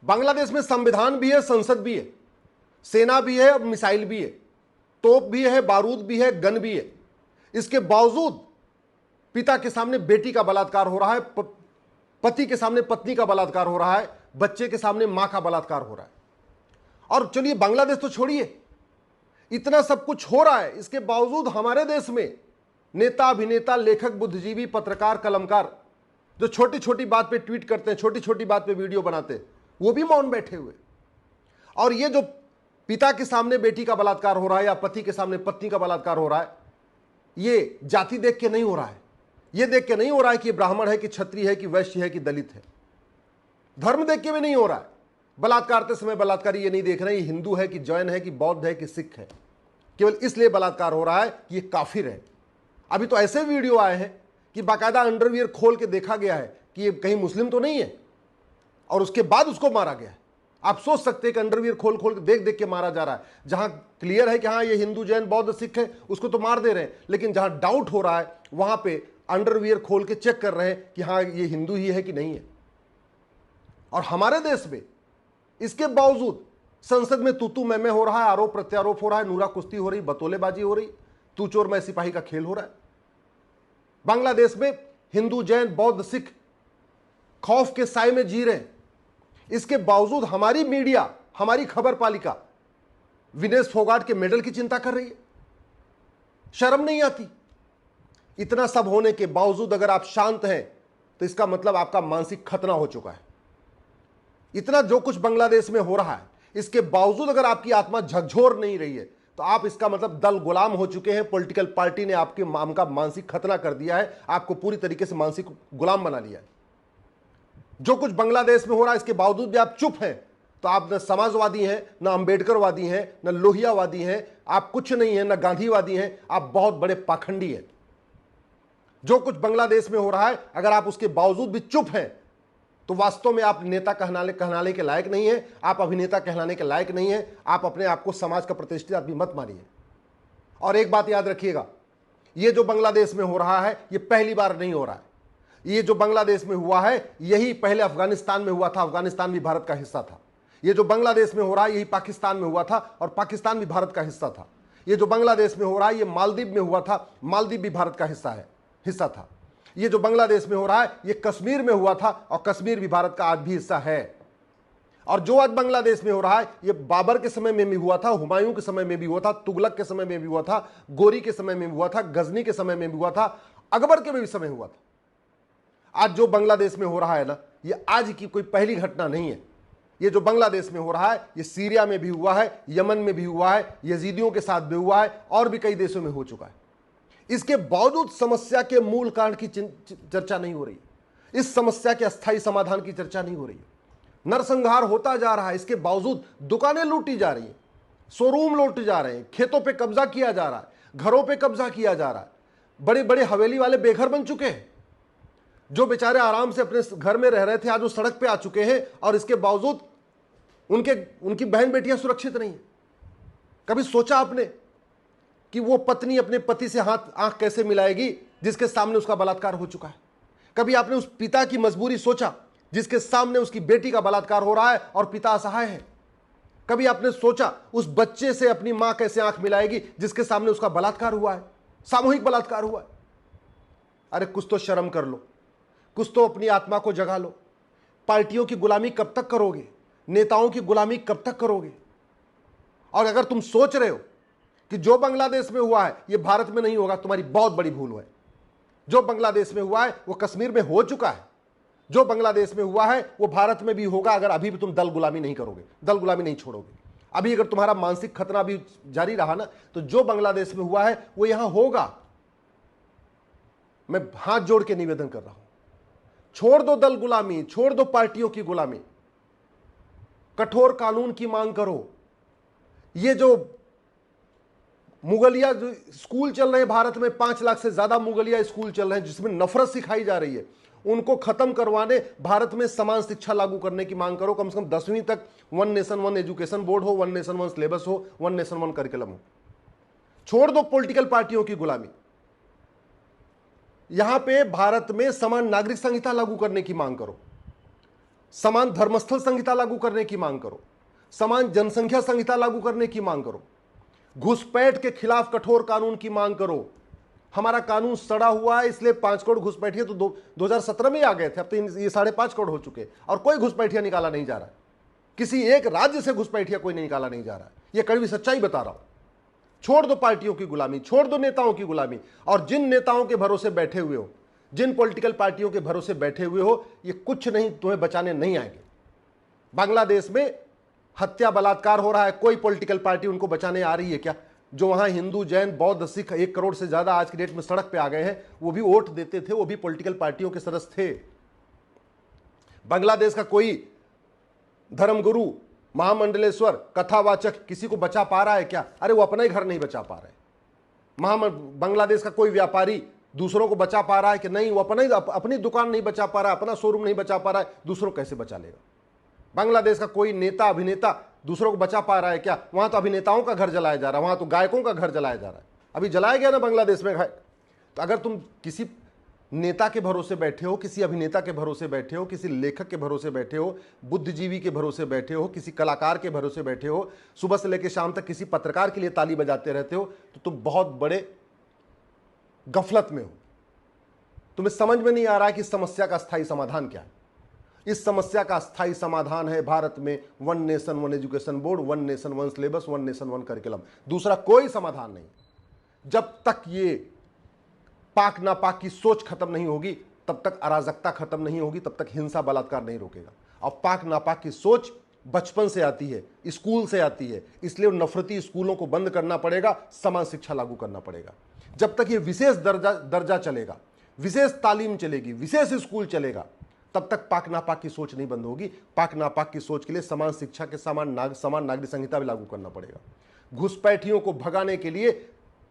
बांग्लादेश में संविधान भी है, संसद भी है, सेना भी है और मिसाइल भी है, तोप भी है, बारूद भी है, गन भी है। इसके बावजूद पिता के सामने बेटी का बलात्कार हो रहा है, पति के सामने पत्नी का बलात्कार हो रहा है, बच्चे के सामने मां का बलात्कार हो रहा है। और चलिए बांग्लादेश तो छोड़िए, इतना सब कुछ हो रहा है, इसके बावजूद हमारे देश में नेता, अभिनेता, लेखक, बुद्धिजीवी, पत्रकार, कलमकार जो छोटी छोटी बात पे ट्वीट करते हैं, छोटी छोटी बात पे वीडियो बनाते हैं, वो भी मौन बैठे हुए। और ये जो पिता के सामने बेटी का बलात्कार हो रहा है या पति के सामने पत्नी का बलात्कार हो रहा है, ये जाति देख के नहीं हो रहा है, ये देख के नहीं हो रहा है कि ये ब्राह्मण है कि क्षत्रिय है कि वैश्य है कि दलित है, धर्म देख के भी नहीं हो रहा है। बलात्कार करते समय बलात्कारी ये नहीं देख रहे हैं ये हिंदू है कि जैन है कि बौद्ध है कि सिख है, केवल इसलिए बलात्कार हो रहा है कि ये काफिर है। अभी तो ऐसे वीडियो आए हैं कि बाकायदा अंडरवियर खोल के देखा गया है कि ये कहीं मुस्लिम तो नहीं है, और उसके बाद उसको मारा गया है। आप सोच सकते हैं कि अंडरवियर खोल खोल के देख देख के मारा जा रहा है। जहां क्लियर है कि हाँ ये हिंदू, जैन, बौद्ध, सिख है, उसको तो मार दे रहे हैं, लेकिन जहां डाउट हो रहा है वहां पे अंडरवियर खोल के चेक कर रहे हैं कि हाँ ये हिंदू ही है कि नहीं है। और हमारे देश में इसके बावजूद संसद में तू मैं हो रहा है, आरोप प्रत्यारोप हो रहा है, नूरा कुश्ती हो रही, बतौलेबाजी हो रही, तू चोर मैं सिपाही का खेल हो रहा है। बांग्लादेश में हिंदू, जैन, बौद्ध, सिख खौफ के साए में जी रहे हैं। इसके बावजूद हमारी मीडिया, हमारी खबर पालिका विनेश फोगाट के मेडल की चिंता कर रही है। शर्म नहीं आती? इतना सब होने के बावजूद अगर आप शांत हैं तो इसका मतलब आपका मानसिक खतना हो चुका है। इतना जो कुछ बांग्लादेश में हो रहा है, इसके बावजूद अगर आपकी आत्मा झकझोर नहीं रही है तो आप इसका मतलब दल गुलाम हो चुके हैं। पॉलिटिकल पार्टी ने आपका मानसिक खतना कर दिया है, आपको पूरी तरीके से मानसिक गुलाम बना लिया है। जो कुछ बांग्लादेश में हो रहा है इसके बावजूद भी आप चुप हैं, तो आप न समाजवादी हैं, न अंबेडकरवादी हैं, न लोहियावादी हैं, आप कुछ नहीं हैं, न गांधीवादी हैं, आप बहुत बड़े पाखंडी हैं। जो कुछ बांग्लादेश में हो रहा है अगर आप उसके बावजूद भी चुप हैं तो वास्तव में आप नेता कहलाने के लायक नहीं है, आप अभिनेता कहलाने के लायक नहीं है, आप अपने आप को समाज का प्रतिष्ठित आदमी मत मानिए। और एक बात याद रखिएगा, ये जो बांग्लादेश में हो रहा है ये पहली बार नहीं हो रहा है। ये जो बांग्लादेश में हुआ है यही पहले अफगानिस्तान में हुआ था, अफगानिस्तान भी भारत का हिस्सा था। ये जो बांग्लादेश में हो रहा है यही पाकिस्तान में हुआ था और पाकिस्तान भी भारत का हिस्सा था। ये जो बांग्लादेश में हो रहा है ये मालदीव में हुआ था, मालदीव भी भारत का हिस्सा था। ये जो बांग्लादेश में हो रहा है ये कश्मीर में हुआ था और कश्मीर भी भारत का आज भी हिस्सा है। और जो आज बांग्लादेश में हो रहा है ये बाबर के समय में भी हुआ था, हुमायूं के समय में भी हुआ था, तुगलक के समय में भी हुआ था, गोरी के समय में भी हुआ था, गजनी के समय में भी हुआ था, अकबर के भी समय हुआ था। आज जो बांग्लादेश में हो रहा है ना ये आज की कोई पहली घटना नहीं है। ये जो बांग्लादेश में हो रहा है ये सीरिया में भी हुआ है, यमन में भी हुआ है, यजीदियों के साथ भी हुआ है और भी कई देशों में हो चुका है। इसके बावजूद समस्या के मूल कारण की चर्चा नहीं हो रही, इस समस्या के अस्थायी समाधान की चर्चा नहीं हो रही है। नरसंहार होता जा रहा है, इसके बावजूद दुकानें लूटी जा रही हैं, शोरूम लूटे जा रहे हैं, खेतों पे कब्जा किया जा रहा है, घरों पे कब्जा किया जा रहा है। बड़े बड़े हवेली वाले बेघर बन चुके हैं। जो बेचारे आराम से अपने घर में रह रहे थे आज वो सड़क पे आ चुके हैं और इसके बावजूद उनकी बहन बेटियां सुरक्षित नहीं है। कभी सोचा आपने कि वो पत्नी अपने पति से आंख कैसे मिलाएगी जिसके सामने उसका बलात्कार हो चुका है? कभी आपने उस पिता की मजबूरी सोचा जिसके सामने उसकी बेटी का बलात्कार हो रहा है और पिता असहाय है? कभी आपने सोचा उस बच्चे से अपनी मां कैसे आंख मिलाएगी जिसके सामने उसका बलात्कार हुआ है, सामूहिक बलात्कार हुआ है? अरे कुछ तो शर्म कर लो, कुछ तो अपनी आत्मा को जगा लो। पार्टियों की गुलामी कब तक करोगे? नेताओं की गुलामी कब तक करोगे? और अगर तुम सोच रहे हो कि जो बांग्लादेश में हुआ है ये भारत में नहीं होगा, तुम्हारी बहुत बड़ी भूल है। जो बांग्लादेश में हुआ है वो कश्मीर में हो चुका है, जो बांग्लादेश में हुआ है वो भारत में भी होगा अगर अभी भी तुम दल गुलामी नहीं करोगे, दल गुलामी नहीं छोड़ोगे। अभी अगर तुम्हारा मानसिक खतरा भी जारी रहा ना तो जो बांग्लादेश में हुआ है वो यहां होगा। मैं हाथ जोड़ के निवेदन कर रहा हूं, छोड़ दो दल गुलामी, छोड़ दो पार्टियों की गुलामी, कठोर कानून की मांग करो। ये जो मुगलिया जो स्कूल चल रहे हैं भारत में, 5 लाख से ज्यादा मुगलिया स्कूल चल रहे हैं जिसमें नफरत सिखाई जा रही है, उनको खत्म करवाने भारत में समान शिक्षा लागू करने की मांग करो। कम से कम 10वीं तक one nation one education board हो, वन नेशन वन सिलेबस हो, वन नेशन वन करिकुलम हो। छोड़ दो पॉलिटिकल पार्टियों की गुलामी। यहां पे भारत में समान नागरिक संहिता लागू करने की मांग करो। समान धर्मस्थल संहिता लागू करने की मांग करो, समान जनसंख्या संहिता लागू करने की मांग करो, घुसपैठ के खिलाफ कठोर कानून की मांग करो। हमारा कानून सड़ा हुआ है, इसलिए 5 करोड़ घुसपैठिए तो 2017 में आ गए थे, अब तो ये 5.5 करोड़ हो चुके और कोई घुसपैठिया निकाला नहीं जा रहा है। किसी एक राज्य से घुसपैठिया कोई नहीं निकाला नहीं जा रहा है। यह कड़वी सच्चाई बता रहा हूं। छोड़ दो पार्टियों की गुलामी, छोड़ दो नेताओं की गुलामी, और जिन नेताओं के भरोसे बैठे हुए हो, जिन पॉलिटिकल पार्टियों के भरोसे बैठे हुए हो, ये कुछ नहीं, तुम्हें बचाने नहीं आएंगे। बांग्लादेश में हत्या बलात्कार हो रहा है, कोई पॉलिटिकल पार्टी उनको बचाने आ रही है क्या? जो वहां हिंदू जैन बौद्ध सिख 1 करोड़ से ज्यादा आज की डेट में सड़क पे आ गए हैं, वो भी वोट देते थे, वो भी पॉलिटिकल पार्टियों के सदस्य थे। बांग्लादेश का कोई धर्मगुरु, महामंडलेश्वर, कथावाचक किसी को बचा पा रहा है क्या? अरे वो अपना ही घर नहीं बचा पा रहे। बांग्लादेश का कोई व्यापारी दूसरों को बचा पा रहा है कि नहीं? वो अपनी दुकान नहीं बचा पा रहा है, अपना शोरूम नहीं बचा पा रहा है, दूसरों कैसे बचा लेगा? बांग्लादेश का कोई नेता अभिनेता दूसरों को बचा पा रहा है क्या? वहां तो अभिनेताओं का घर जलाया जा रहा है, वहां तो गायकों का घर जलाया जा रहा है। अभी जलाया गया ना बांग्लादेश में। तो अगर तुम किसी नेता के भरोसे बैठे हो, किसी अभिनेता के भरोसे बैठे हो, किसी लेखक के भरोसे बैठे हो, बुद्धिजीवी के भरोसे बैठे हो, किसी कलाकार के भरोसे बैठे हो, सुबह से लेकर शाम तक किसी पत्रकार के लिए ताली बजाते रहते हो, तो तुम बहुत बड़े गफलत में हो। तुम्हें समझ में नहीं आ रहा है कि इस समस्या का स्थायी समाधान क्या है। इस समस्या का स्थायी समाधान है भारत में 1 nation 1 education board, 1 nation 1 syllabus, 1 nation 1 curriculum. दूसरा कोई समाधान नहीं। जब तक ये पाक नापाक की सोच खत्म नहीं होगी, तब तक अराजकता खत्म नहीं होगी, तब तक हिंसा बलात्कार नहीं रोकेगा। और पाक नापाक की सोच बचपन से आती है, स्कूल से आती है, इसलिए नफरती स्कूलों को बंद करना पड़ेगा, समान शिक्षा लागू करना पड़ेगा। जब तक ये विशेष दर्जा चलेगा, विशेष तालीम चलेगी, विशेष स्कूल चलेगा, तब तक पाक नापाक की सोच नहीं बंद होगी। पाक नापाक की सोच के लिए समान शिक्षा के समान नागरिक संहिता भी लागू करना पड़ेगा। घुसपैठियों को भगाने के लिए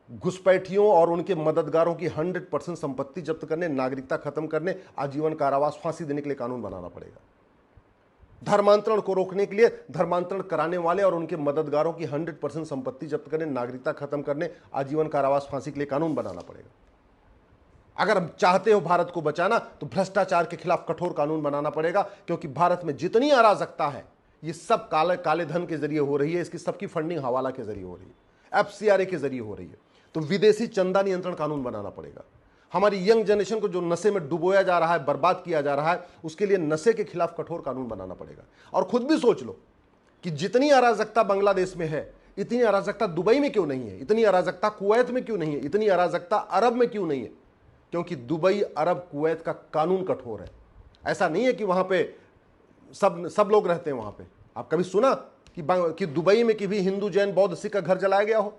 घुसपैठियों और उनके मददगारों की 100% संपत्ति जब्त करने, नागरिकता खत्म करने, आजीवन कारावास, फांसी देने के लिए कानून बनाना पड़ेगा। धर्मांतरण को रोकने के लिए धर्मांतरण कराने वाले और उनके मददगारों की 100% संपत्ति जब्त करने, नागरिकता खत्म करने, आजीवन कारावास, फांसी के लिए कानून बनाना पड़ेगा। अगर हम चाहते हो भारत को बचाना, तो भ्रष्टाचार के खिलाफ कठोर कानून बनाना पड़ेगा, क्योंकि भारत में जितनी अराजकता है, ये सब काले धन के जरिए हो रही है। इसकी सबकी फंडिंग हवाला के जरिए हो रही है, FCRA के जरिए हो रही है। तो विदेशी चंदा नियंत्रण कानून बनाना पड़ेगा। हमारी यंग जनरेशन को जो नशे में डुबोया जा रहा है, बर्बाद किया जा रहा है, उसके लिए नशे के खिलाफ कठोर कानून बनाना पड़ेगा। और खुद भी सोच लो कि जितनी अराजकता बांग्लादेश में है, इतनी अराजकता दुबई में क्यों नहीं है, इतनी अराजकता कुवैत में क्यों नहीं है, इतनी अराजकता अरब में क्यों नहीं है? क्योंकि दुबई, अरब, कुवैत का कानून कठोर है। ऐसा नहीं है कि वहां पे सब लोग रहते हैं वहां पे। आप कभी सुना कि दुबई में किसी हिंदू जैन बौद्ध सिख का घर जलाया गया हो?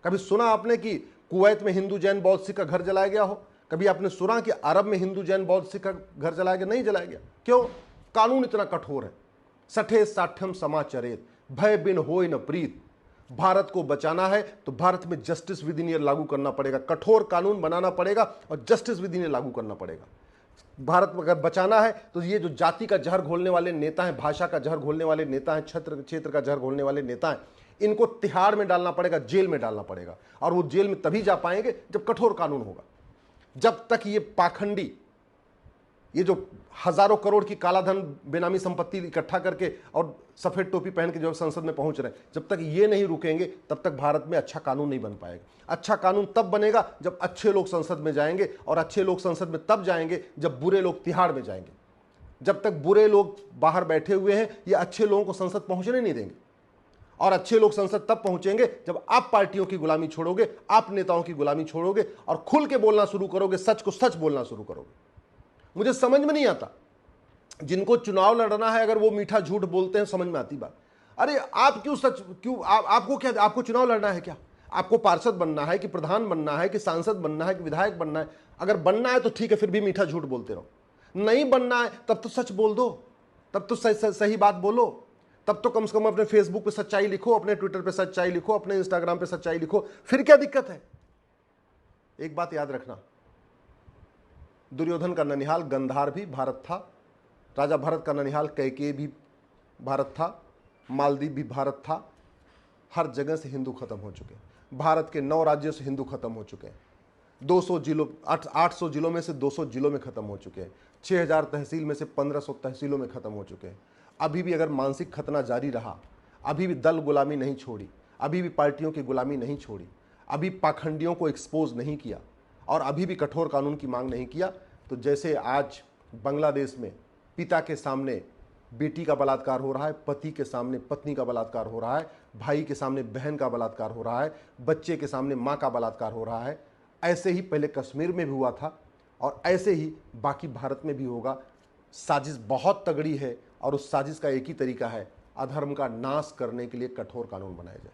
कभी सुना आपने कि कुवैत में हिंदू जैन बौद्ध सिख का घर जलाया गया हो? कभी आपने सुना कि अरब में हिंदू जैन बौद्ध सिख का घर जलाया गया? नहीं जलाया गया। क्यों? कानून इतना कठोर है। सठे साठ्यम समाचरेत, भय बिन होय न प्रीत। भारत को बचाना है तो भारत में जस्टिस विद इन ईयर लागू करना पड़ेगा, कठोर कानून बनाना पड़ेगा और जस्टिस विद इन ईयर लागू करना पड़ेगा। भारत में अगर बचाना है तो ये जो जाति का जहर घोलने वाले नेता हैं, भाषा का जहर घोलने वाले नेता हैं, क्षेत्र का जहर घोलने वाले नेता हैं, इनको तिहाड़ में डालना पड़ेगा, जेल में डालना पड़ेगा। और वो जेल में तभी जा पाएंगे जब कठोर कानून होगा। जब तक ये पाखंडी, ये जो हजारों करोड़ की कालाधन बेनामी संपत्ति इकट्ठा करके और सफेद टोपी पहन के जो संसद में पहुंच रहे हैं, जब तक ये नहीं रुकेंगे, तब तक भारत में अच्छा कानून नहीं बन पाएगा। अच्छा कानून तब बनेगा जब अच्छे लोग संसद में जाएंगे, और अच्छे लोग संसद में तब जाएंगे जब बुरे लोग तिहाड़ में जाएंगे। जब तक बुरे लोग बाहर बैठे हुए हैं, ये अच्छे लोगों को संसद पहुंचने नहीं देंगे। और अच्छे लोग संसद तब पहुंचेंगे जब आप पार्टियों की गुलामी छोड़ोगे, आप नेताओं की गुलामी छोड़ोगे और खुल के बोलना शुरू करोगे, सच को सच बोलना शुरू करोगे। मुझे समझ में नहीं आता, जिनको चुनाव लड़ना है अगर वो मीठा झूठ बोलते हैं, समझ में आती बात। अरे आप क्यों सच, क्यों आपको क्या, आपको चुनाव लड़ना है क्या? आपको पार्षद बनना है कि प्रधान बनना है कि सांसद बनना है कि विधायक बनना है? अगर बनना है तो ठीक है, फिर भी मीठा झूठ बोलते रहो। नहीं बनना है तब तो सच बोल दो, तब तो सही बात बोलो, तब तो कम से कम अपने फेसबुक पे सच्चाई लिखो, अपने ट्विटर पे सच्चाई लिखो, अपने इंस्टाग्राम पे सच्चाई लिखो। फिर क्या दिक्कत है? एक बात याद रखना, दुर्योधन का ननिहाल गंधार भी भारत था, राजा भरत का ननिहाल कैकेयी भी भारत था, मालदीव भी भारत था। हर जगह से हिंदू खत्म हो चुके हैं। भारत के 9 राज्यों से हिंदू खत्म हो चुके हैं। 200 जिलों, 800 जिलों में से 200 जिलों में खत्म हो चुके हैं। 6000 तहसील में से 1500 तहसीलों में ख़त्म हो चुके हैं। अभी भी अगर मानसिक खतना जारी रहा, अभी भी दल गुलामी नहीं छोड़ी, अभी भी पार्टियों की गुलामी नहीं छोड़ी, अभी पाखंडियों को एक्सपोज नहीं किया और अभी भी कठोर कानून की मांग नहीं किया, तो जैसे आज बांग्लादेश में पिता के सामने बेटी का बलात्कार हो रहा है, पति के सामने पत्नी का बलात्कार हो रहा है, भाई के सामने बहन का बलात्कार हो रहा है, बच्चे के सामने माँ का बलात्कार हो रहा है, ऐसे ही पहले कश्मीर में भी हुआ था और ऐसे ही बाकी भारत में भी होगा। साजिश बहुत तगड़ी है और उस साजिश का एक ही तरीका है, अधर्म का नाश करने के लिए कठोर कानून बनाए जाए।